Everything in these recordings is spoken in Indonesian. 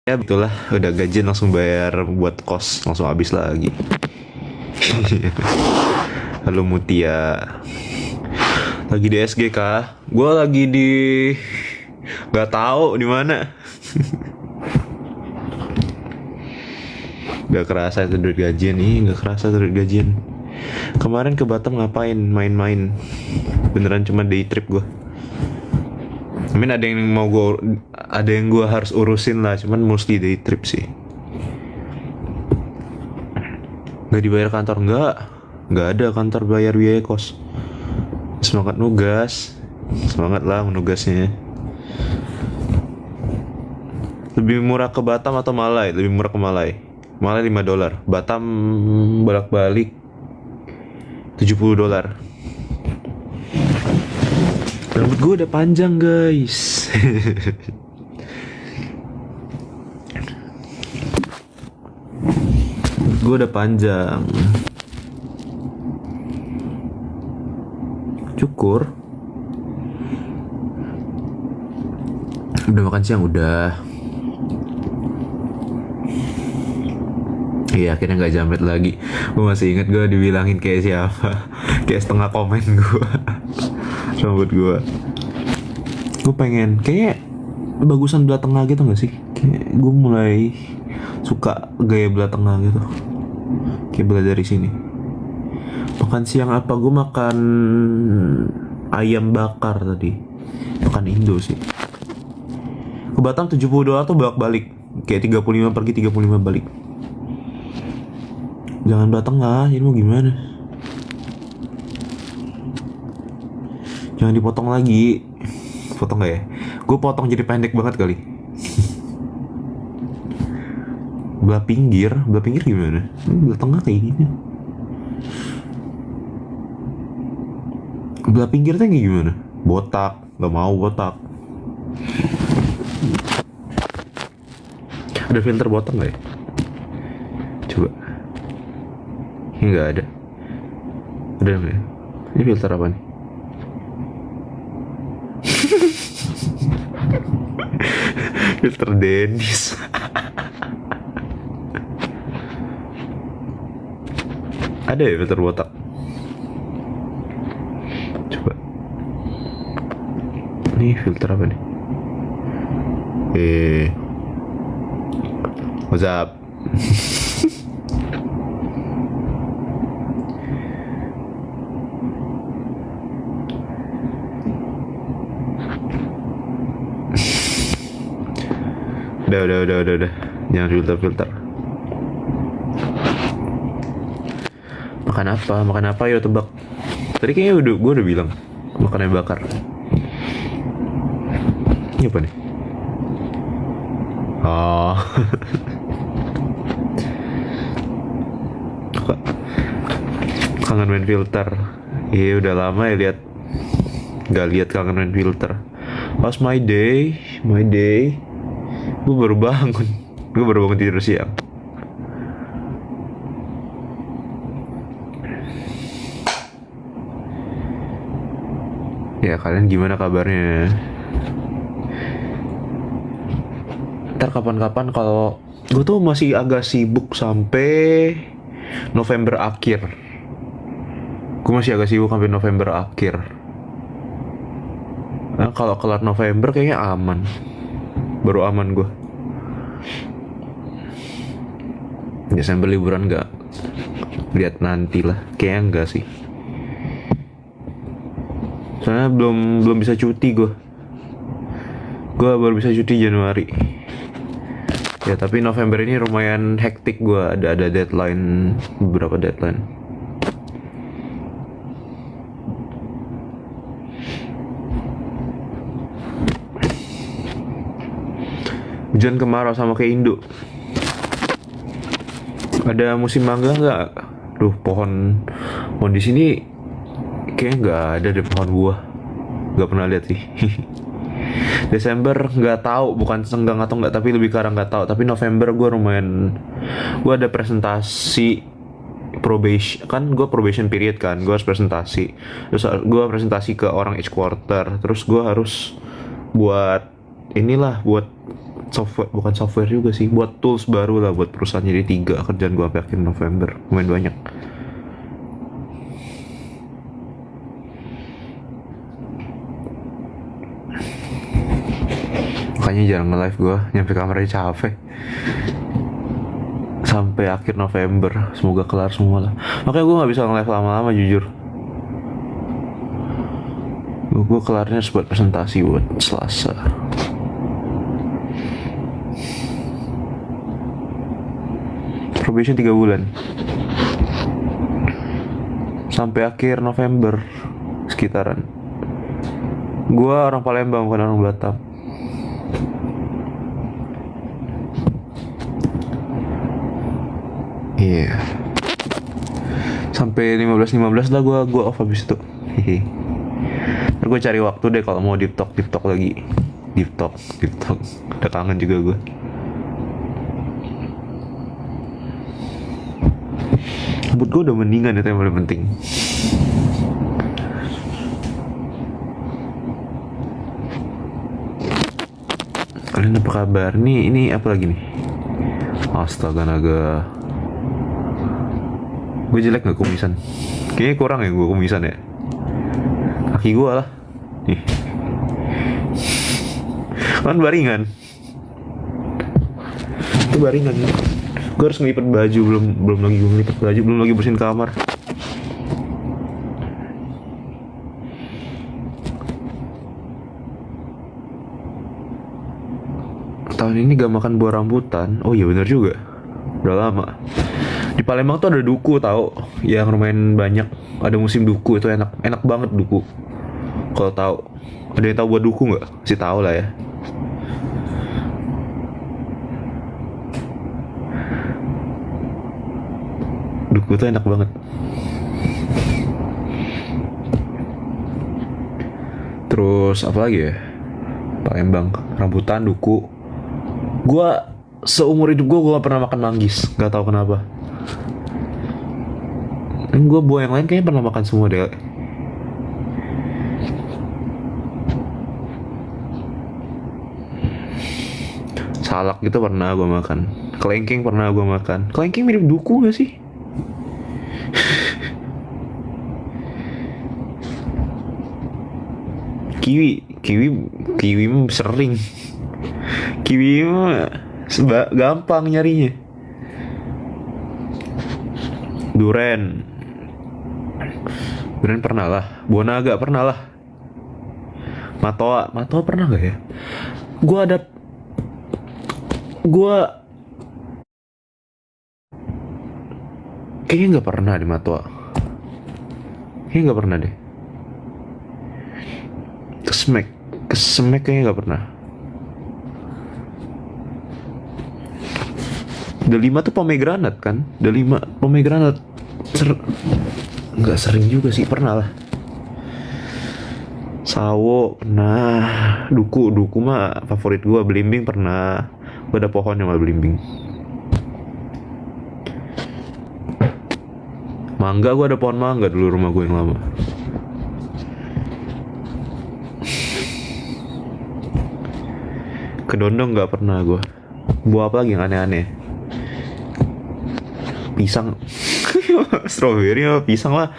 Ya begitulah, udah gajian langsung bayar buat kos, langsung habis lagi. Halo Mutia, lagi di SG kah? Gue lagi di nggak tahu di mana. Gak kerasa itu duit gajian nih, gak kerasa duit gajian. Kemarin ke Batam ngapain? Main-main. Beneran cuma day trip gue. Ada yang gue harus urusin lah, cuman mostly day trip sih. Gak dibayar kantor, nggak ada kantor bayar biaya kos. Semangat nugas, semangat lah menugasnya. Lebih murah ke Batam atau Malai? Lebih murah ke Malai. Malai $5, Batam bolak-balik $70. Rambut gue udah panjang guys. Gue udah panjang. Cukur. Udah makan siang udah. Iya akhirnya gak jamet lagi. Gue masih inget gue dibilangin kayak siapa. Kayak setengah komen gue. Rambut gue. Gue pengen kayak bagusan belah tengah gitu gak sih? Kayak gue mulai suka gaya belah tengah gitu. Kayak belah dari sini. Makan siang apa? Gue makan ayam bakar tadi. Makan Indo sih. Ke Batam $70 tuh bolak-balik. Kayak 35 pergi 35 balik. Jangan belah tengah, jadi mau gimana? Jangan dipotong lagi. Potong gak ya? Gue potong jadi pendek banget kali. Belah pinggir gimana? Belah tengah kayak gini. Belah pinggir tuh kayak gimana? Botak, gak mau botak. Ada filter botak gak ya? Coba. Ini gak ada. Ada gak ya? Ini filter apa nih? Filter Dennis. Ada ya filter botak? Coba. Ini filter apa nih? What's up? Udah. Jangan filter. Makan apa yuk tebak. Tadi kayaknya gue udah bilang makannya bakar. Ini apa nih? Oh. Kangen main filter. Iya udah lama ya gak lihat kangen main filter. Pas my day. Gue baru bangun tidur siang. Ya kalian gimana kabarnya? Ntar kapan-kapan kalau gue tuh masih agak sibuk sampai November akhir. Gue masih agak sibuk sampai November akhir. Nah, kalau kelar November kayaknya aman. Baru aman gue. Desember liburan gak? Lihat nanti lah. Kayaknya enggak sih. Soalnya belum bisa cuti gue. Gue baru bisa cuti Januari. Ya tapi November ini lumayan hektik gue. Ada deadline, beberapa deadline. Hujan kemarau sama kayak Indo. Ada musim mangga nggak? Duh pohon di sini kayaknya nggak ada deh pohon buah. Nggak pernah lihat sih. Desember nggak tahu, bukan senggang atau nggak, tapi lebih karena nggak tahu. Tapi November gue ada presentasi probation, kan gue probation period kan, gue harus presentasi. Terus gue presentasi ke orang each quarter. Terus gue harus buat software, bukan software juga sih, buat tools baru lah buat perusahaan. Jadi 3 kerjaan gue sampai akhir November, lumayan banyak. Makanya jarang nge-live gue, nyampe kamar aja capek. Sampai akhir November, semoga kelar semua lah. Makanya gue nggak bisa nge-live lama-lama jujur. Gue kelarnya buat presentasi buat Selasa. Probation 3 bulan sampai akhir November sekitaran. Gue orang Palembang, bukan orang Batam. Iya. Sampai 15 lah gue off habis itu. Hehe. Ntar gue cari waktu deh kalau mau deep talk lagi. Deep talk. Udah kangen juga gue. Rambut gue udah mendingan, itu yang paling penting. Kalian apa kabar? Ini apa lagi nih? Astaga naga. Gue jelek gak kumisan? Kayaknya kurang ya gue kumisan ya. Kaki gue lah. Nih. Kan baringan. Itu baringan. Gue harus ngelipet baju, belum lagi gue ngelipet baju, belum lagi bersihin kamar. Tahun ini gak makan buah rambutan. Oh iya benar juga. Udah lama. Di Palembang tuh ada duku tau, yang lumayan banyak. Ada musim duku, itu enak banget duku. Kalau tahu, ada yang tahu buat duku nggak? Sih tahu lah ya. Duku tuh enak banget. Terus apa lagi ya? Palembang, rambutan, duku. Gua seumur hidup gue gak pernah makan manggis, gak tahu kenapa. Dan gue buah yang lain kayaknya pernah makan semua deh. Salak gitu pernah gue makan. Kelengking pernah gue makan. Kelengking mirip duku gak sih? Kiwi mah sering. Kiwi mah gampang nyarinya. Duren pernah lah. Buah naga pernah lah. Matoa pernah gak ya? Gua kayaknya gak pernah di Matoa. Kayaknya gak pernah deh. Kesemek kayaknya gak pernah. Delima tuh pomegranat kan? Delima pomegranat. Nggak sering juga sih, pernah lah. Sawo pernah. Duku mah favorit gue. Belimbing pernah. Gue ada pohon yang malah belimbing. Mangga, gue ada pohon mangga dulu rumah gue yang lama. Kedondong nggak pernah gue. Buah apa lagi yang aneh-aneh? Pisang. Strawberry sama pisang lah,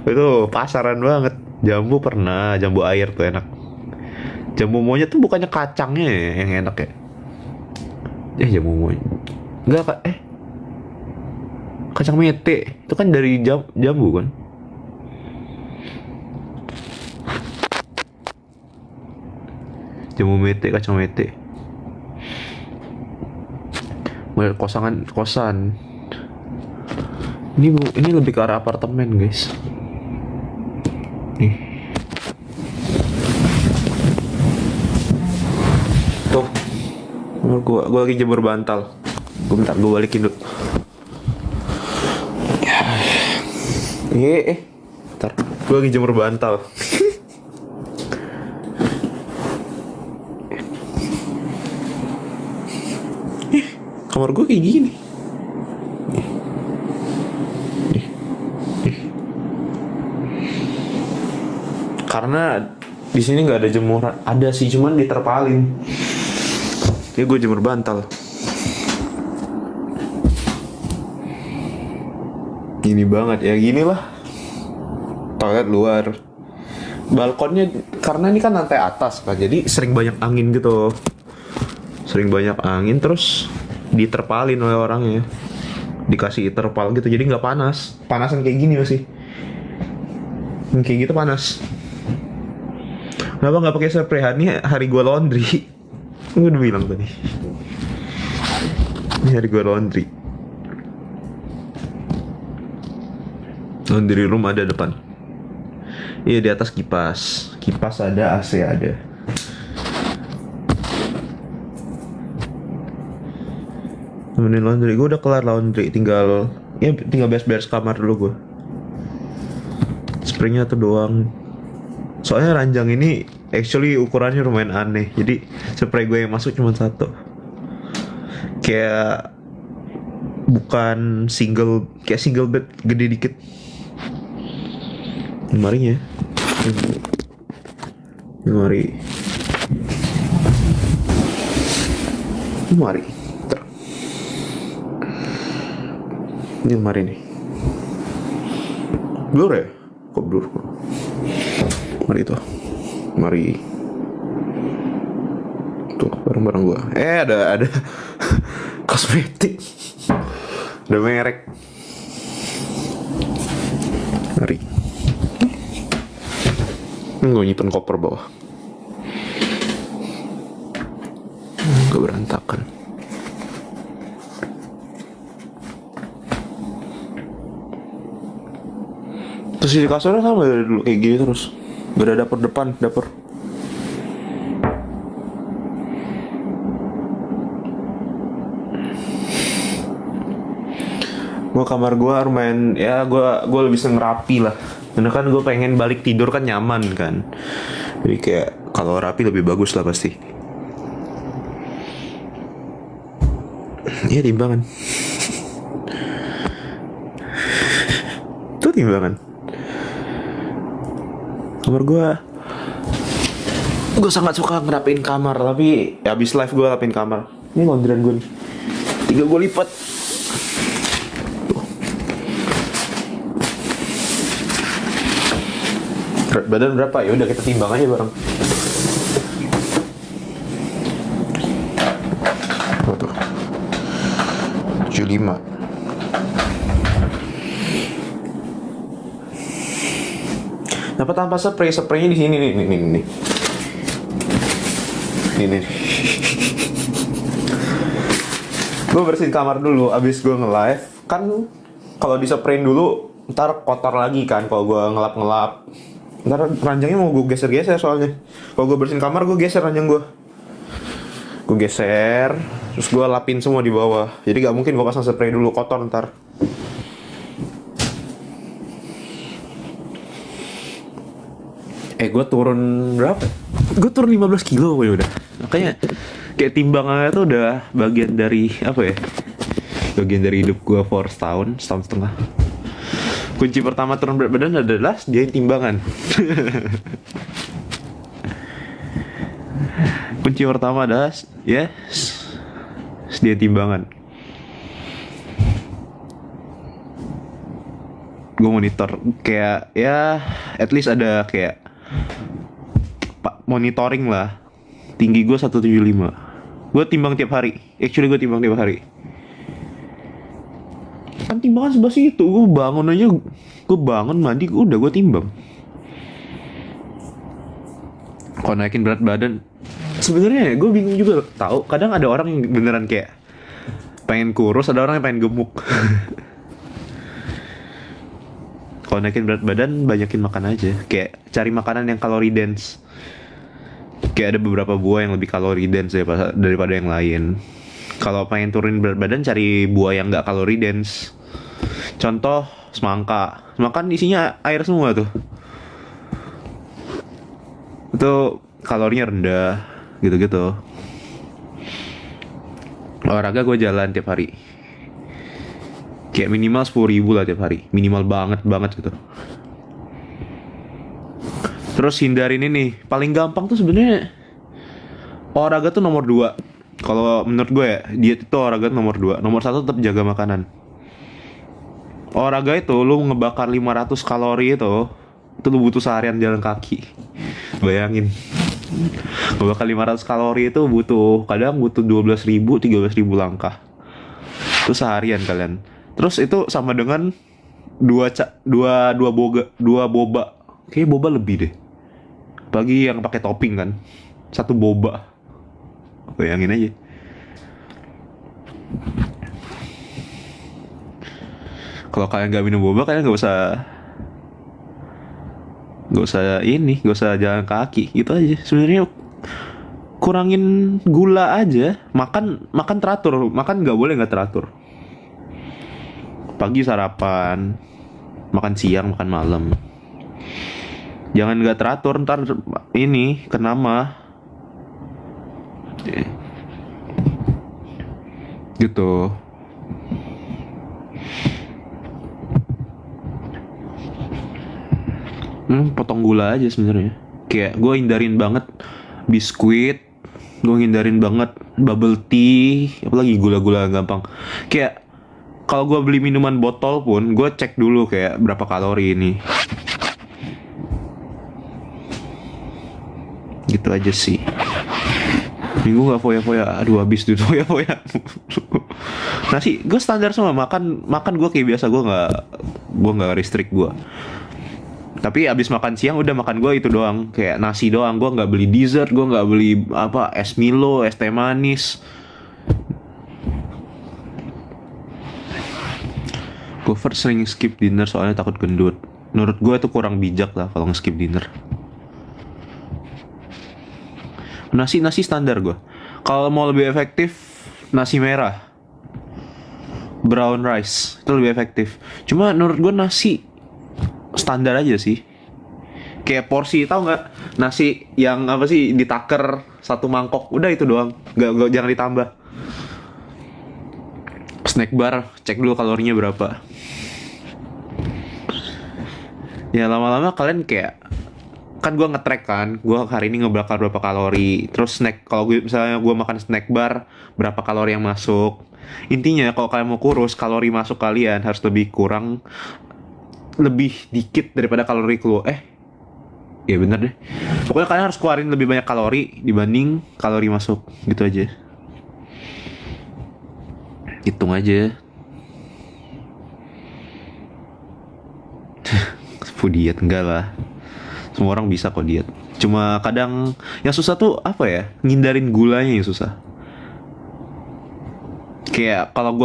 itu pasaran banget. Jambu pernah, jambu air tuh enak. Jambu monyet tuh bukannya kacangnya ya yang enak ya? Jambu monyet enggak kacang mete itu kan dari jambu kan? Jambu mete, kacang mete. Kosan. Ini lebih ke arah apartemen guys. Nih. Tuh. Gua lagi jemur bantal. Bentar gue balikin dulu. Bentar. Gue lagi jemur bantal. Kamar gue kayak gini. Karena di sini nggak ada jemuran, ada sih cuman diterpalin. Ya gue jemur bantal. Gini banget ya, gini lah. Toilet luar. Balkonnya karena ini kan lantai atas kan, jadi sering banyak angin gitu. Sering banyak angin terus diterpalin oleh orangnya. Dikasih terpal gitu, jadi nggak panas. Panasan kayak gini masih. Kayak gitu panas. Kenapa nggak pakai spray? Ini hari gue laundry. Gue udah bilang tadi. Ini hari gue laundry. Laundry room ada depan. Iya, di atas kipas. Kipas ada, AC ada. Nemenin laundry. Gue udah kelar laundry. Tinggal beres-beres kamar dulu gue. Spraynya tuh doang. Soalnya ranjang ini actually ukurannya lumayan aneh. Jadi spray gue yang masuk cuma satu. Kayak bukan single, kayak single bed gede dikit. Lemarinya. Lemari. Ini lemari nih. Blur ya? Kok blur? Mari itu. Mari. Tuh barang-barang gua. Ada kosmetik. Ada merek. Mari. Gue nyimpen koper bawah. Gak berantakan. Terus di kasurnya sama dari dulu kayak gini terus. Gak ada dapur depan, dapur. Kamar gue lumayan, ya gue lebih seneng rapi lah. Karena kan gue pengen balik tidur kan nyaman kan. Jadi kayak kalau rapi lebih bagus lah pasti. Iya, timbangan. Tuh timbangan. Kamar gue sangat suka ngerapiin kamar, tapi ya abis live gue rapiin kamar. Ini laundryan gue nih. Tinggal gue lipat. Berat badan berapa? Ya udah kita timbang aja bareng. Oh, tuh. 75. Dapat tanpa spraynya di sini nih. Ini. Gue bersihin kamar dulu abis gue nge-live. Kan kalau di-sprayin dulu ntar kotor lagi kan kalau gue ngelap-ngelap. Ntar ranjangnya mau gue geser-geser soalnya. Kalau gue bersihin kamar gue geser ranjang gue. Gue geser, terus gue lapin semua di bawah. Jadi gak mungkin gue pasang spray dulu, kotor ntar. Gue turun berapa? Gue turun 15 kilo ya udah. Makanya kayak timbangannya tuh udah bagian dari apa ya? Bagian dari hidup gue for setahun setengah. Kunci pertama turun berat badan adalah sediain timbangan. Kunci pertama adalah ya sediain timbangan. Gue monitor kayak ya at least ada kayak monitoring lah. Tinggi gue 175. Gue timbang tiap hari. Actually gue timbang tiap hari. Kan timbangan sebelah situ. Gue bangun aja, gue bangun mandi udah gue timbang. Kalau naikin berat badan sebenarnya gue bingung juga tahu. Kadang ada orang yang beneran kayak pengen kurus, ada orang yang pengen gemuk. Kalau naikin berat badan banyakin makan aja. Kayak cari makanan yang kalori dense. Kayak ada beberapa buah yang lebih kalori dense daripada yang lain. Kalau pengen turunin berat badan cari buah yang nggak kalori dense. Contoh semangka. Semangka isinya air semua tuh. Itu kalorinya rendah. Gitu-gitu. Olahraga gue jalan tiap hari. Kayak minimal 10.000 lah tiap hari. Minimal banget gitu. Terus hindarin ini. Paling gampang tuh sebenarnya olahraga tuh nomor 2. Kalau menurut gue ya, diet itu olahraga nomor 2. Nomor 1 tetap jaga makanan. Olahraga itu lu ngebakar 500 kalori itu lu butuh seharian jalan kaki. Bayangin. Ngebakar 500 kalori itu kadang butuh 12.000, 13.000 langkah. Itu seharian kalian. Terus itu sama dengan dua boba. Kayaknya boba lebih deh. Apalagi yang pakai topping kan. Satu boba. Bayangin aja. Kalau kalian gak minum boba, kalian gak usah jalan kaki. Gitu aja. Sebenarnya kurangin gula aja. Makan teratur. Makan gak boleh gak teratur. Pagi sarapan, makan siang, makan malam. Jangan gak teratur, ntar ini kenama. Gitu. Potong gula aja sebenarnya. Kayak gue hindarin banget biskuit, gue hindarin banget bubble tea, apalagi gula-gula gampang. Kayak kalau gue beli minuman botol pun, gue cek dulu kayak berapa kalori ini. Gitu aja sih. Minggu gak foya-foya. Aduh habis tuh foya-foya. Nasi gue standar semua. Makan gue kayak biasa. Gue gak restrict gue. Tapi abis makan siang udah makan gue itu doang. Kayak nasi doang. Gue gak beli dessert. Gue gak beli es Milo, es teh manis. Gue first sering skip dinner soalnya takut gendut. Menurut gue itu kurang bijak lah kalau nge-skip dinner. Nasi standar gue. Kalau mau lebih efektif, nasi merah, brown rice itu lebih efektif. Cuma menurut gue nasi standar aja sih. Kayak porsi, tahu nggak? Nasi yang apa sih ditaker satu mangkok, udah itu doang. Gak jangan ditambah. Snack bar, cek dulu kalorinya berapa. Ya lama-lama kalian kayak, kan gue nge-track kan, gue hari ini ngebakar berapa kalori. Terus snack, kalau misalnya gue makan snack bar, berapa kalori yang masuk. Intinya kalau kalian mau kurus, kalori masuk kalian harus lebih dikit daripada kalori keluar. Ya bener deh. Pokoknya kalian harus keluarin lebih banyak kalori dibanding kalori masuk. Gitu aja. Hitung aja. Diet enggak lah. Semua orang bisa kok diet. Cuma kadang yang susah tuh apa ya? Ngindarin gulanya yang susah. Kayak kalau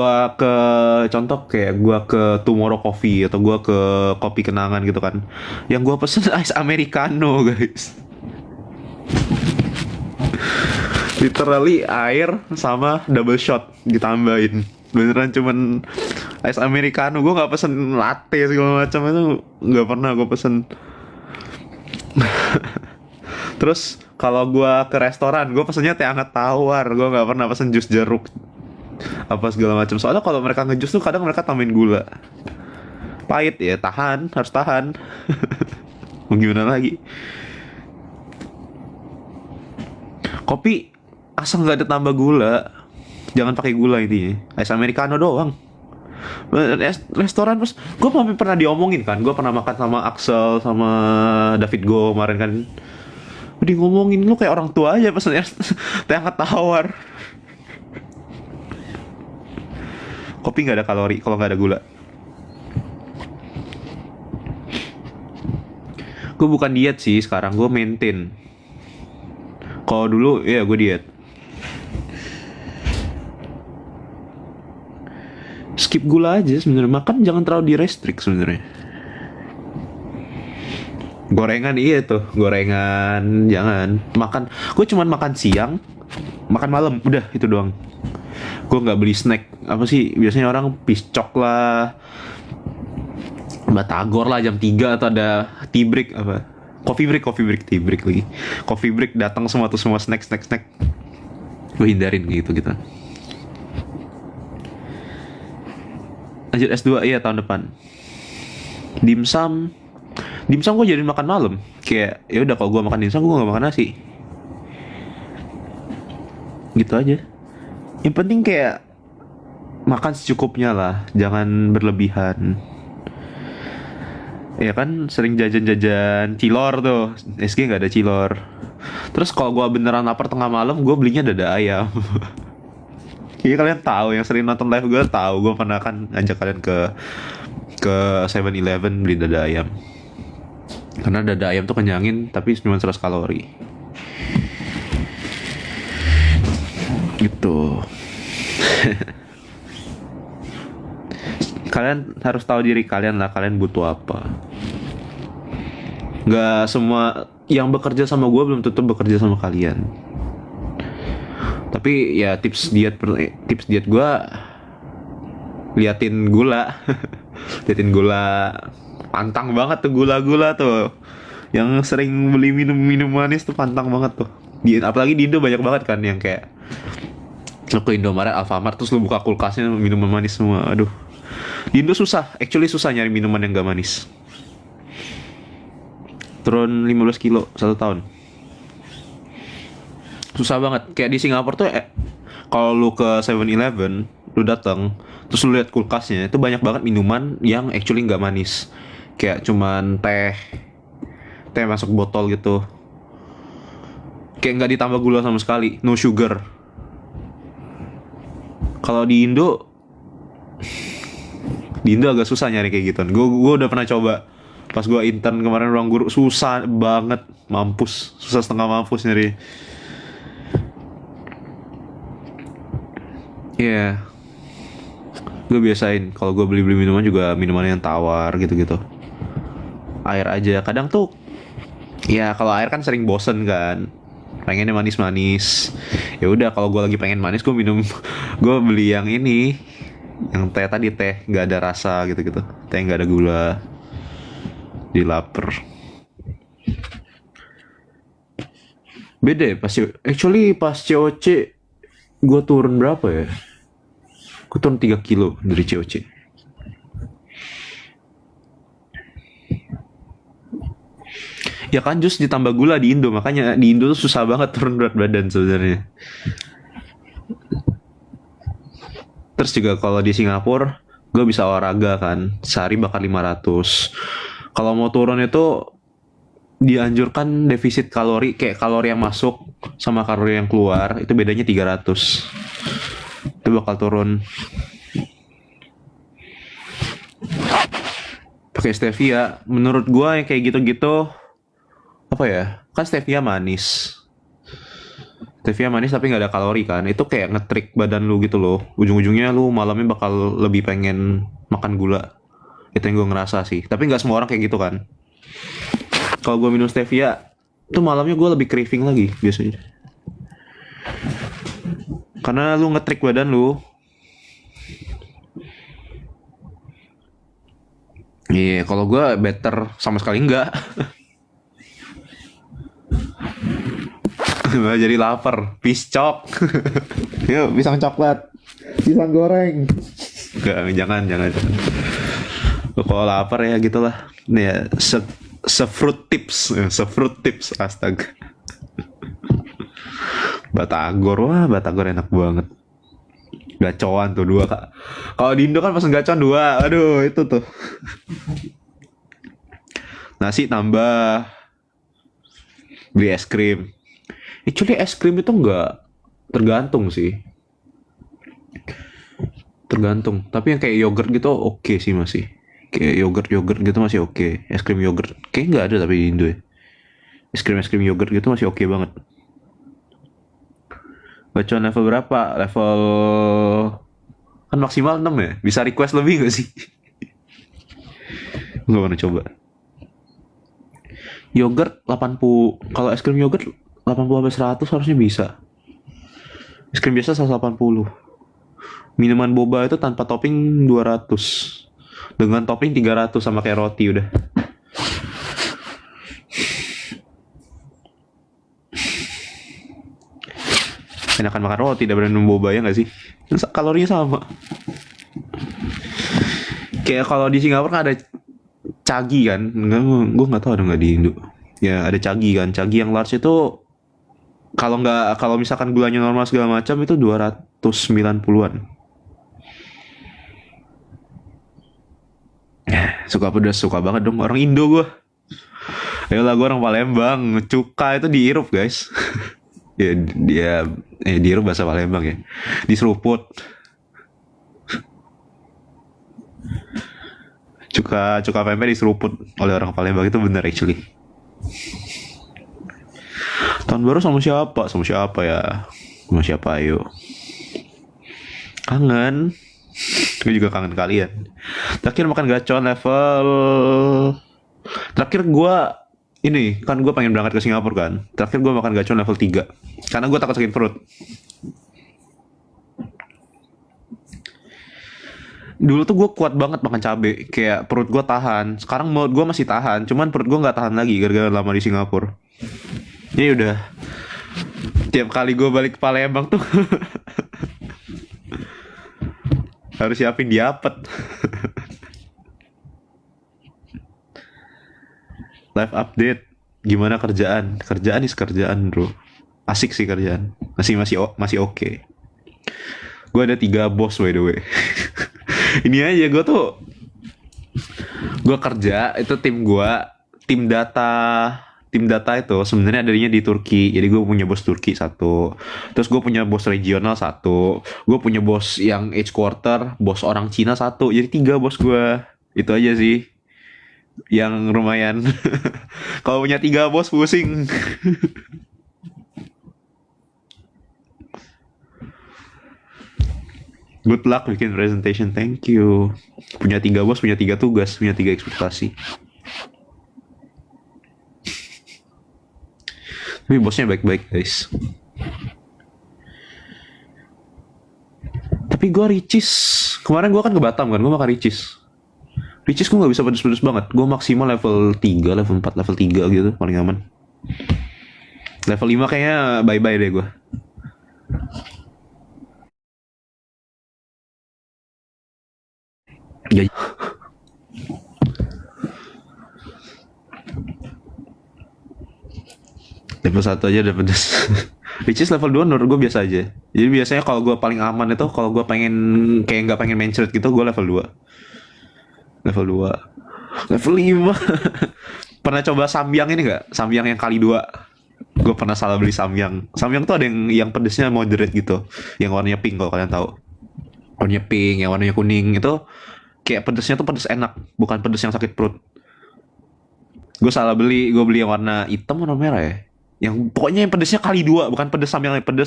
contoh kayak gue ke Tomorrow Coffee atau gue ke Kopi Kenangan gitu kan. Yang gue pesen ice americano guys. Literally air sama double shot ditambahin. Beneran cuman ice americano. Gue nggak pesen latte segala macam itu, nggak pernah gue pesen. Terus kalau gue ke restoran, gue pesennya teh hangat tawar. Gue nggak pernah pesen jus jeruk apa segala macam. Soalnya kalau mereka ngejus tuh kadang mereka tambahin gula. Pahit ya, harus tahan. Mau gimana lagi? Kopi asal nggak ada tambah gula, jangan pakai gula intinya. Ice americano doang. Restoran terus gue pernah diomongin kan, gue pernah makan sama Axel sama David Go kemarin kan, udah ngomongin lu kayak orang tua aja pesannya teh hangat tawar. Kopi nggak ada kalori kalau nggak ada gula. Gue bukan diet sih sekarang, gue maintain. Kalau dulu ya gue diet. Skip gula aja sebenarnya. Makan jangan terlalu direstrik sebenarnya. Gorengan iya tuh, gorengan jangan. Makan, gue cuman makan siang, makan malam, udah itu doang. Gue nggak beli snack. Apa sih biasanya orang piscok lah, batagor lah jam 3 atau ada tea break apa? Coffee break lagi. Coffee break datang semua snack. Gue hindarin gitu. Lanjut S2 iya tahun depan. Dimsum gue jadiin makan malam. Kayak ya udah kalau gue makan dimsum gue nggak makan nasi. Gitu aja. Yang penting kayak makan secukupnya lah, jangan berlebihan. Ya kan sering jajan-jajan cilor tuh. SG nggak ada cilor. Terus kalau gua beneran lapar tengah malam, gua belinya dada ayam. Iya kalian tahu, yang sering nonton live gue tahu, gue pernah kan ajak kalian ke 7-Eleven beli dada ayam. Karena dada ayam tuh kenyangin tapi cuma 100 kalori. Gitu. Kalian harus tahu diri kalian lah, kalian butuh apa. Gak semua yang bekerja sama gue belum tentu bekerja sama kalian. Tapi ya tips diet gue liatin gula. Liatin gula, pantang banget tuh gula-gula tuh. Yang sering beli minum manis tuh pantang banget tuh. Apalagi di Indo banyak banget kan yang kayak lo ke Indomaret, Alfamart, terus lo buka kulkasnya minuman manis semua. Aduh, di Indo actually susah nyari minuman yang gak manis. Turun 15 kilo 1 tahun. Susah banget. Kayak di Singapura tuh kalau lu ke 7-Eleven, lu datang, terus lu lihat kulkasnya, itu banyak banget minuman yang actually nggak manis. Kayak cuman teh masuk botol gitu. Kayak nggak ditambah gula sama sekali, no sugar. Kalau di Indo agak susah nyari kayak gituan. Gue udah pernah coba. Pas gue intern kemarin ruang guru, susah banget, mampus, susah setengah mampus nyari. Iya, gue biasain kalau gue beli minuman juga minuman yang tawar gitu-gitu. Air aja. Kadang tuh, ya kalau air kan sering bosen kan, pengennya manis-manis. Ya udah kalau gue lagi pengen manis gue minum, gue beli yang ini, yang teh tadi, teh nggak ada rasa gitu-gitu, teh nggak ada gula. Di lapar. Beda ya pas COC gue turun berapa ya? Gue turun 3 kilo dari COC. Ya kan jus ditambah gula di Indo, makanya di Indo tuh susah banget turun berat badan sebenarnya. Terus juga kalau di Singapura, gue bisa olahraga kan, sehari bakal 500. Kalau mau turun itu dianjurkan defisit kalori, kayak kalori yang masuk sama kalori yang keluar itu bedanya 300. Itu bakal turun. Pakai stevia, menurut gua yang kayak gitu-gitu apa ya? Kan stevia manis. Stevia manis tapi nggak ada kalori kan. Itu kayak ngetrik badan lu gitu loh. Ujung-ujungnya lu malamnya bakal lebih pengen makan gula. Itu yang gue ngerasa sih. Tapi nggak semua orang kayak gitu kan. Kalau gue minum stevia, tuh malamnya gue lebih craving lagi biasanya. Karena lu ngetrik badan lu. Iya, kalau gue better sama sekali enggak. Jadi lapar. Piscok. Yuk, pisang coklat. Pisang goreng. Enggak, jangan. Kalau lapar ya gitulah. Nih ya, se-fruit tips, astaga. Batagor enak banget. Gacoan tuh 2 kak. Kalau di Indo kan pesen gacoan 2, aduh itu tuh. Nasi tambah, beli es krim. Actually es krim itu nggak tergantung sih. Tergantung. Tapi yang kayak yogurt gitu oke sih masih. Kayak yogurt gitu masih oke. Es krim yogurt kayak nggak ada tapi di Indo ya. Es krim yogurt gitu masih oke banget. Bacaan level berapa? Level kan maksimal 6 ya? Bisa request lebih gak sih? Gak pernah coba. Yogurt 80. Kalau es krim yogurt 80-100 harusnya bisa. Es krim biasa 180. Minuman boba itu tanpa topping 200. Dengan topping 300 sama kayak roti udah. Enakan makan roti daripada minum boba ya nggak sih? Kalorinya sama. Kayak kalau di Singapura kan ada cagi kan? Gue nggak tahu ada nggak di Indo. Ya ada cagi kan? Cagi yang large itu Kalau misalkan gulanya normal segala macam itu 290-an. Suka pedas, suka banget dong. Orang Indo gua. Ayolah, gua orang Palembang. Cuka itu diirup, guys. Ya dia diirup bahasa Palembang ya. Diseruput. Cuka pempek diseruput oleh orang Palembang, itu benar actually. Tahun baru sama siapa? Sama siapa ya? Sama siapa ayo? Kangen. Gue juga kangen kalian. Terakhir makan gacor level. Terakhir gue ini kan gue pengen berangkat ke Singapura kan. Terakhir gue makan gacor level 3 karena gue takut sakit perut. Dulu tuh gue kuat banget makan cabai, kayak perut gue tahan. Sekarang mulut gue masih tahan, cuman perut gue nggak tahan lagi gara-gara lama di Singapura. Jadi udah tiap kali gue balik ke Palembang tuh harus siapin diapet. Live update, gimana kerjaan? Kerjaan bro, asik sih kerjaan, masih oke. Gue ada 3 bos by the way. Ini aja gue kerja itu tim data itu sebenarnya adanya di Turki. Jadi gue punya bos Turki 1, terus gue punya bos regional 1, gue punya bos yang headquarter, bos orang Cina 1. Jadi 3 bos gue. Itu aja sih yang lumayan. Kalau punya 3 bos pusing. Good luck bikin presentation, thank you. Punya 3 bos, punya 3 tugas, punya 3 ekspektasi. Tapi bosnya baik-baik guys. Tapi gue ricis. Kemarin gue kan ke Batam kan, gue makan ricis. Ricis gue gak bisa pedes-pedes banget. Gue maksimal level 3, level 4, level 3 gitu, paling aman. Level 5 kayaknya bye-bye deh gue. Ya. Level 1 aja udah pedes. Which is level 2 menurut gue biasa aja. Jadi biasanya kalau gue paling aman itu kalau gue pengen kayak nggak pengen main shirt gitu, gue level 2. Level 2. Level 5. Pernah coba samyang ini nggak? Samyang yang kali 2. Gue pernah salah beli samyang. Samyang tuh ada yang pedesnya moderate gitu, yang warnanya pink kalau kalian tahu. Warnanya pink, yang warnanya kuning itu kayak pedesnya tuh pedes enak, bukan pedes yang sakit perut. Gue salah beli, gue beli yang warna hitam atau merah ya. Yang pokoknya yang pedesnya kali 2, bukan pedes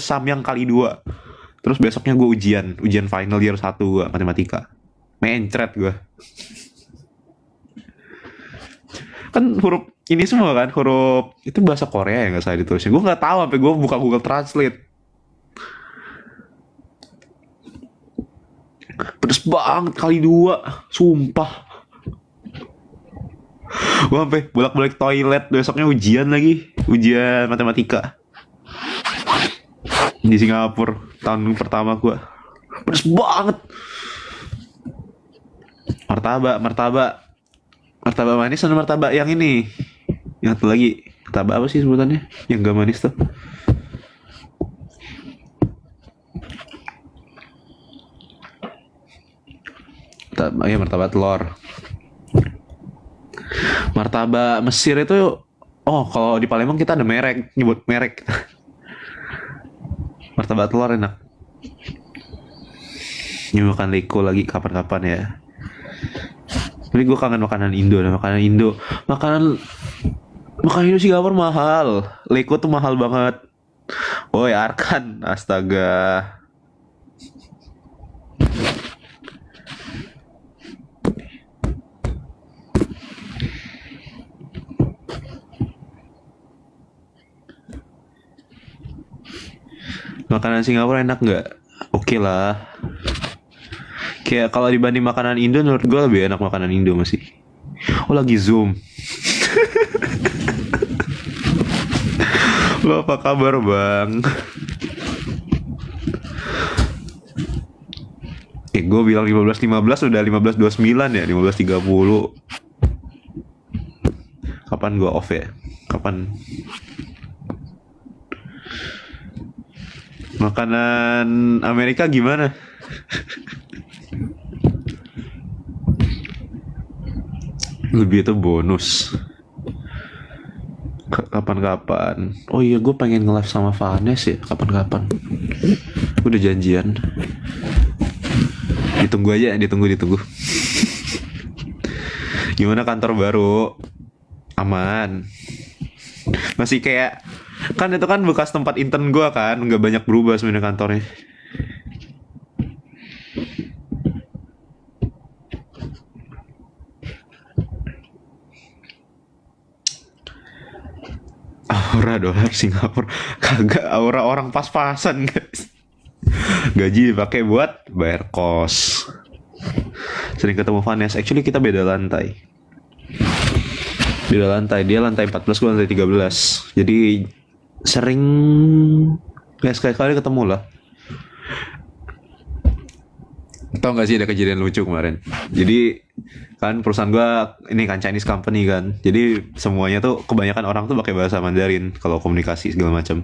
samyang kali 2. Terus besoknya gue ujian final year 1 gue matematika. Mencret gue. Kan huruf ini semua kan, huruf itu bahasa Korea ya nggak salah ditulisnya. Gue nggak tahu sampai gue buka Google Translate. Pedes banget kali 2, sumpah. Gue sampai bolak-balik toilet, besoknya ujian matematika di Singapura tahun pertama gue. Pedes banget. Martabak manis dan martabak yang ini, yang satu lagi martabak apa sih sebutannya yang gak manis tuh? Martabak telur. Martabak Mesir itu, kalau di Palembang kita ada nyebut merek. Martabak telur enak. Ini makan leko lagi kapan-kapan ya. Tapi gue kangen makanan Indo. Makanan Indo Singapura mahal. Leko tuh mahal banget. Woi Arkan, astaga. Makanan Singapura enak nggak? Oke lah. Kayak kalau dibanding makanan Indo, menurut gue lebih enak makanan Indo masih. Oh lagi Zoom. Lo apa kabar bang? Gue bilang 15.15 udah 15.29 ya, 15.30. Kapan gue off ya? Kapan? Makanan Amerika gimana? Lebih itu bonus. Kapan-kapan. Oh iya, gue pengen nge-live sama Vanes ya. Kapan-kapan. Gue udah janjian. Ditunggu aja, ditunggu. Gimana kantor baru? Aman. Masih kayak, kan itu kan bekas tempat intern gue kan, nggak banyak berubah sebenarnya kantornya. Aura dolar Singapura kagak, aura orang pas-pasan guys. Gaji dipakai buat bayar kos. Sering ketemu Vanes, actually kita beda lantai. Dia lantai 14, gue lantai 13. Jadi sering kayak sekali-kali ketemu lah. Tau gak sih ada kejadian lucu kemarin. Jadi kan perusahaan gue ini kan Chinese company kan. Jadi semuanya tuh kebanyakan orang tuh pakai bahasa Mandarin kalau komunikasi segala macam.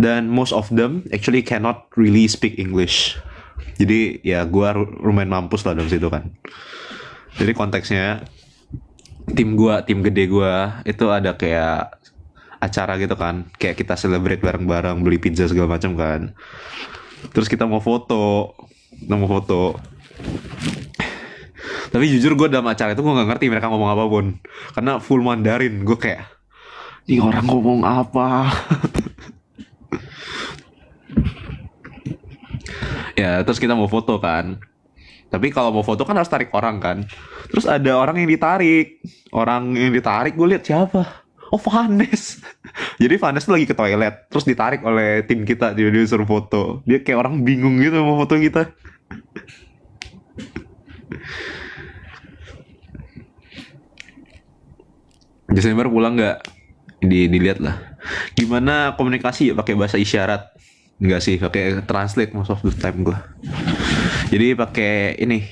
Dan most of them actually cannot really speak English. Jadi ya gue lumayan mampus lah dalam situ kan. Jadi konteksnya tim gede gue itu ada kayak acara gitu kan, kayak kita celebrate bareng-bareng, beli pizza segala macam kan. Terus kita mau foto. Tapi jujur gue dalam acara itu gue nggak ngerti mereka ngomong apapun, karena full Mandarin. Gue kayak, ini orang ngomong apa? Ya terus kita mau foto kan. Tapi kalau mau foto kan harus tarik orang kan. Terus ada orang yang ditarik. Gue lihat siapa? Oh, Vanes. Jadi Vanes tuh lagi ke toilet, terus ditarik oleh tim kita, dia disuruh foto. Dia kayak orang bingung gitu mau foto kita. Desember pulang nggak? Dilihat lah. Gimana komunikasi ya pakai bahasa isyarat? Enggak sih, pakai translate most of the time gue. Jadi pakai ini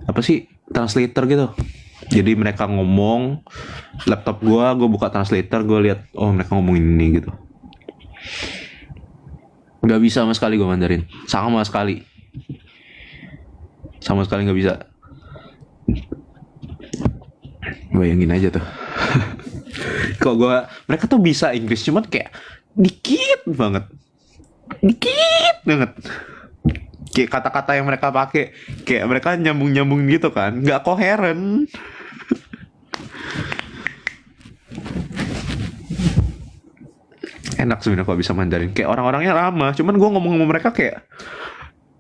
apa sih, translator gitu. Jadi mereka ngomong, laptop gue buka translator, gue lihat oh mereka ngomong ini gitu. Nggak bisa sama sekali gue Mandarin, sama sekali nggak bisa. Bayangin aja tuh. Kok mereka tuh bisa Inggris cuman kayak dikit banget. Kayak kata-kata yang mereka pakai kayak mereka nyambung gitu kan, nggak koheren. Enak sebenarnya kalau bisa Mandarin, kayak orang-orangnya ramah. Cuman gue ngomong sama mereka kayak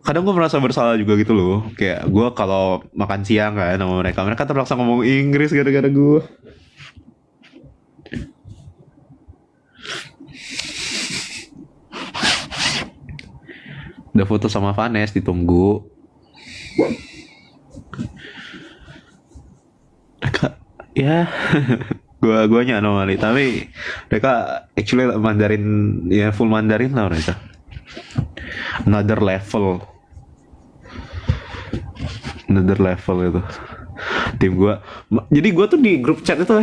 kadang gue merasa bersalah juga gitu loh. Kayak gue kalau makan siang kan sama mereka terpaksa ngomong Inggris gara-gara gue. Udah foto sama Vanes, ditunggu. Mereka ya Guanya anomali, tapi mereka actually Mandarin ya, full Mandarin lah mereka. Another level itu tim gue. Jadi gue tuh di grup chat itu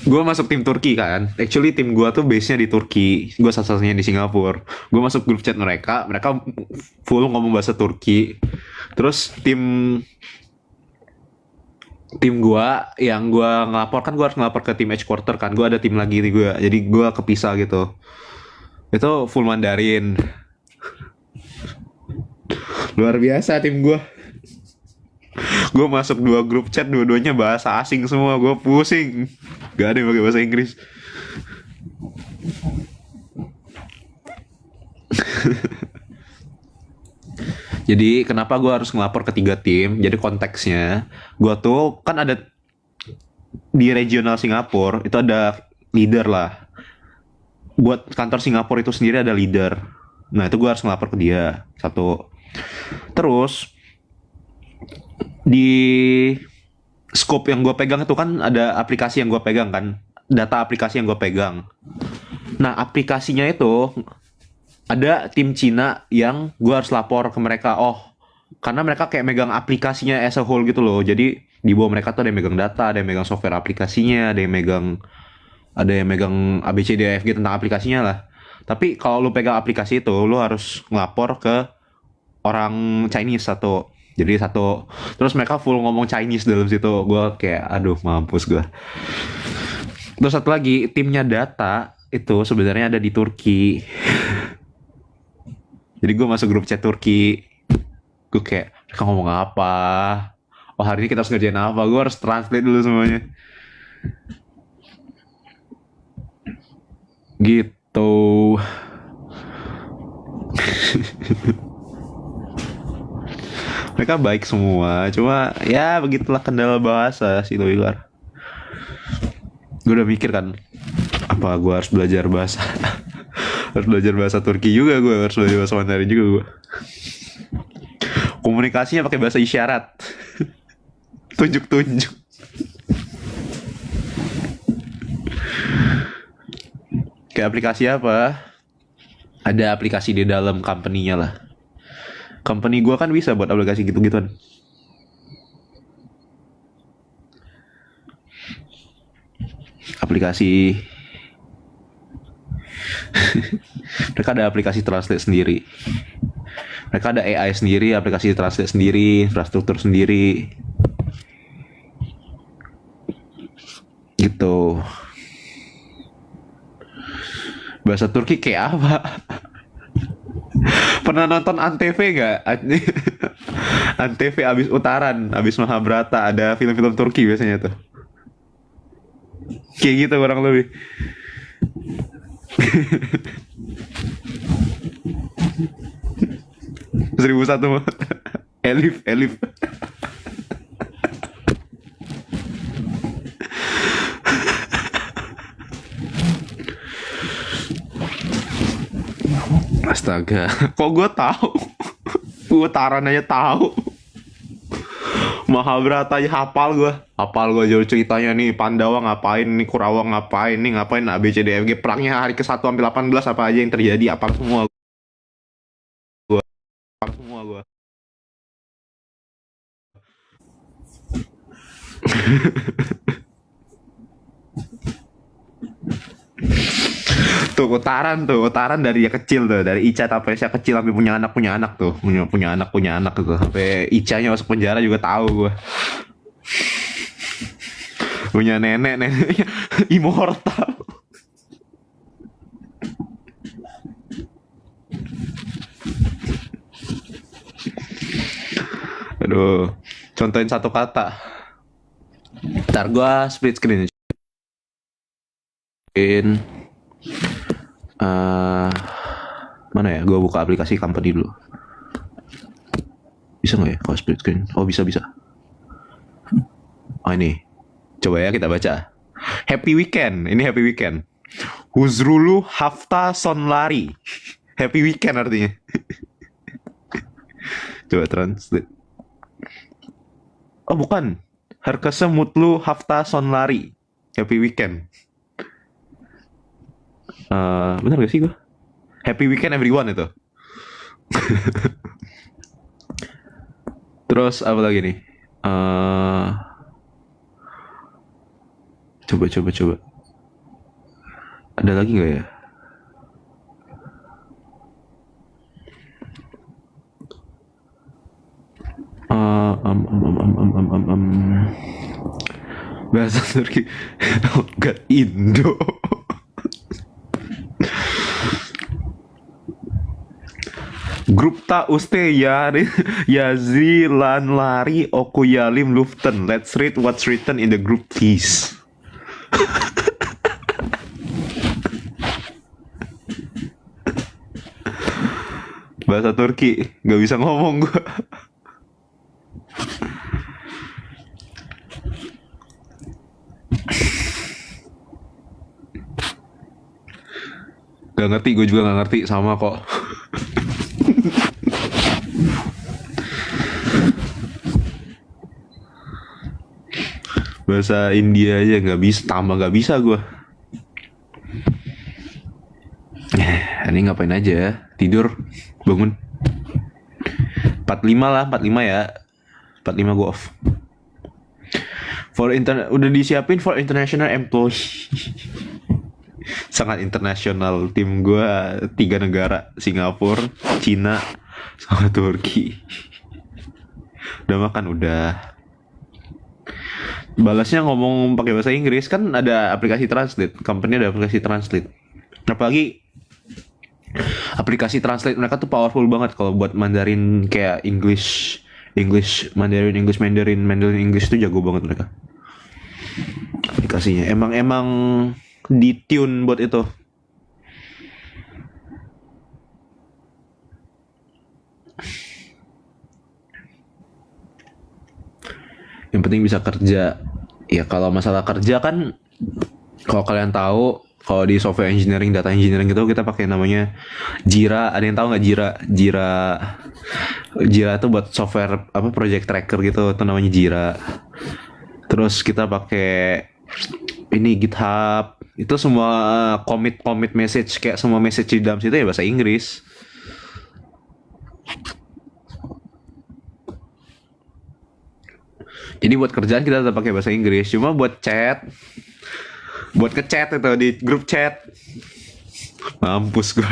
gue masuk tim Turki kan. Actually tim gue tuh base nya di Turki, gue satu-satunya di Singapura. Gue masuk grup chat mereka full ngomong bahasa Turki. Terus tim gue yang gue ngelapor kan, gue harus ngelapor ke tim headquarter kan. Gue ada tim lagi nih gue, jadi gue kepisah gitu. Itu full Mandarin. Luar biasa tim gue. Gue masuk 2 grup chat, dua-duanya bahasa asing semua. Gue pusing, gak ada yang pakai bahasa Inggris. Jadi kenapa gue harus ngelapor ke 3 tim? Jadi konteksnya, gue tuh kan ada di regional Singapura, itu ada leader lah. Buat kantor Singapura itu sendiri ada leader. Nah itu gue harus ngelapor ke dia, satu. Terus di scope yang gue pegang itu kan ada aplikasi yang gue pegang kan, data aplikasi yang gue pegang. Nah aplikasinya itu ada tim Cina yang gue harus lapor ke mereka. Oh, karena mereka kayak megang aplikasinya as a whole gitu loh. Jadi di bawah mereka tuh ada yang megang data, ada yang megang software aplikasinya, ada yang megang ada yang megang ABCDEFG tentang aplikasinya lah. Tapi kalau lu pegang aplikasi itu, lu harus ngelapor ke orang Chinese satu. Jadi satu, terus mereka full ngomong Chinese dalam situ. Gue kayak, aduh mampus gue. Terus satu lagi, timnya data itu sebenarnya ada di Turki. Jadi gue masuk grup chat Turki. Gue kayak, mereka ngomong apa? Oh hari ini kita harus ngerjain apa? Gue harus translate dulu semuanya. Gitu. Mereka baik semua, cuma ya begitulah kendala bahasa si Loilar. Gue udah mikir kan, apa gue harus belajar bahasa harus belajar bahasa Turki juga, gue harus belajar bahasa Mandarin juga gue. Komunikasinya pakai bahasa isyarat. Tunjuk-tunjuk. Kayak aplikasi apa? Ada aplikasi di dalam company-nya lah. Company gue kan bisa buat aplikasi gitu-gituan. Aplikasi mereka ada aplikasi translate sendiri. Mereka ada AI sendiri, aplikasi translate sendiri, infrastruktur sendiri. Gitu. Bahasa Turki kayak apa? Pernah nonton Antv gak? Antv abis Utaran, abis Mahabharata, ada film-film Turki biasanya tuh. Kayak gitu kurang lebih. Seribu satu Elif. Astaga, kok gue tahu? Gue taran aja tahu. Mahabharata aja hafal gue. Hafal gue jauh ceritanya nih, Pandawa ngapain, nih Kurawa ngapain, nih ngapain ABCDEFG, perangnya hari ke-1 sampai 18 apa aja yang terjadi, hafal semua gue. Hafal semua gue. Tuh utaran dari dia kecil tuh, dari Ica sampai saya kecil sampai punya anak tuh, punya anak tuh, sampai Icanya masuk penjara juga tahu gue. Punya neneknya immortal. Aduh, contohin satu kata. Ntar gue split screen. Mana ya? Gue buka aplikasi company dulu. Bisa nggak ya kalau split screen? Oh bisa. Oh ini. Coba ya kita baca. Happy weekend. Ini happy weekend. Huzrulu hafta sonlari. Happy weekend artinya. Coba translate. Oh bukan. Herkese mutlu hafta sonlari. Happy weekend. Benar gak sih gue? Happy weekend everyone itu. Terus apa lagi nih? Coba. Ada lagi nggak ya? Bahasa Turki. Gak Indo. Grup tak uste yazilan lari okuyalim luften. Let's read what's written in the group please. Bahasa Turki, gak bisa ngomong gue. Gak ngerti, gue juga gak ngerti, sama kok. Bahasa India aja gak bisa, tambah gak bisa gue. Ini ngapain aja? Tidur, bangun. 45 ya. 45 gue off. Udah disiapin for international employee. sangat internasional. Tim gue 3 negara, Singapura, Cina, sama Turki. Udah makan udah. Balasnya ngomong pakai bahasa Inggris kan ada aplikasi translate, company ada aplikasi translate. Apalagi aplikasi translate mereka tuh powerful banget kalau buat Mandarin kayak Mandarin English tuh jago banget mereka. Aplikasinya emang di tune buat itu. Yang penting bisa kerja. Ya kalau masalah kerja kan, kalau kalian tahu, kalau di software engineering, data engineering gitu kita pakai namanya Jira. Ada yang tahu nggak Jira? Jira itu buat software apa project tracker gitu, itu namanya Jira. Terus kita pakai ini GitHub. Itu semua commit message, kayak semua message di dalam situ ya bahasa Inggris. Jadi buat kerjaan kita tetap pakai bahasa Inggris. Cuma buat chat, buat ngechat itu di grup chat, mampus gua.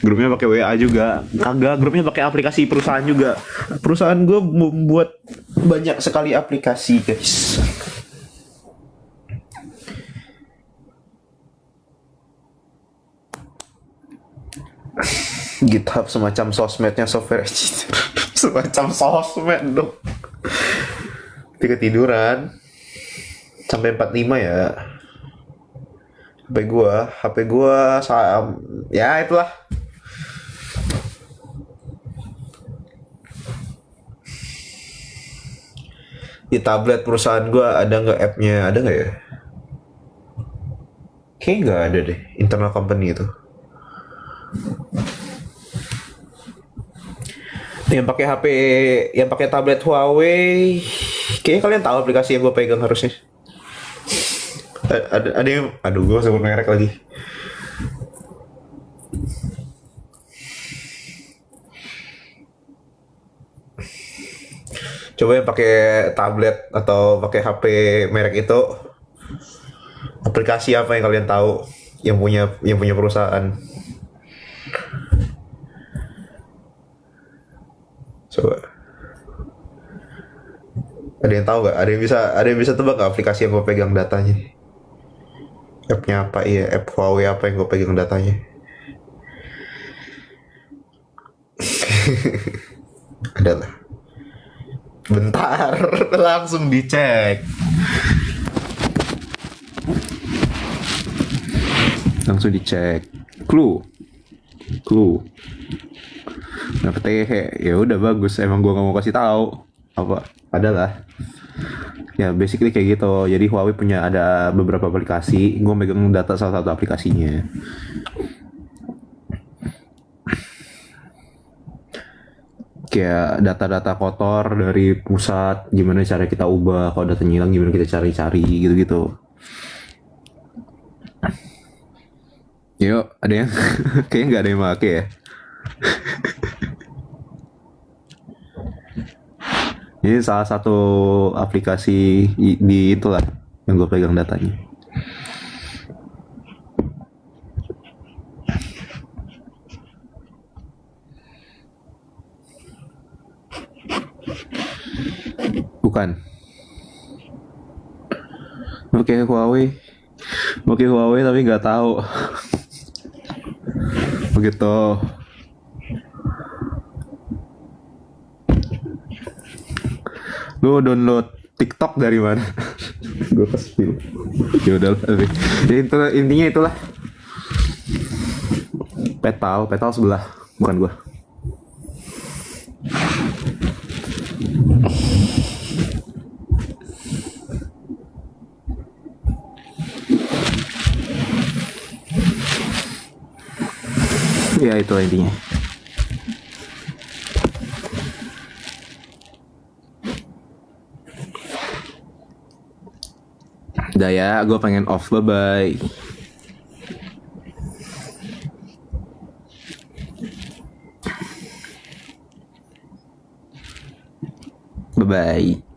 Grupnya pakai WA juga. Kagak, grupnya pakai aplikasi perusahaan juga. Perusahaan gue membuat banyak sekali aplikasi, guys. GitHub semacam sosmednya software engineer. Semacam sosmed dong. Ketika tiduran sampai 45 ya. HP gua ya itulah. Di tablet perusahaan gua ada nggak app-nya? Ada nggak ya? Kayaknya nggak ada deh, internal company itu. Yang pakai HP, yang pakai tablet Huawei, kayaknya kalian tahu aplikasi yang gue pegang harusnya. Ada yang, aduh gue sebut merek lagi. Coba yang pakai tablet atau pakai HP merek itu, aplikasi apa yang kalian tahu yang punya perusahaan? Coba. Ada yang tahu nggak? Ada yang bisa tebak nggak aplikasi yang gue pegang datanya? App-nya apa? Iya, app Huawei apa yang gue pegang datanya? Adalah. Bentar, langsung dicek. Langsung dicek. Clue. Nah, PTH ya udah bagus. Emang gua nggak mau kasih tahu apa adalah ya basically kayak gitu. Jadi Huawei punya ada beberapa aplikasi. Gua megang data salah satu aplikasinya. Kayak data-data kotor dari pusat, gimana cara kita ubah, kalau data hilang gimana kita cari-cari gitu-gitu. Yuk, ada yang kayaknya nggak ada yang pakai ya. Ini salah satu aplikasi di itulah yang gue pegang datanya. Bukan. Pakai Huawei tapi nggak tahu. Begitu. Lu download TikTok dari mana? Gue kasih. Ya udah lah. Intinya itulah. Petal sebelah, bukan gue. Ya itulah intinya. Udah ya, gue pengen off, bye-bye. bye.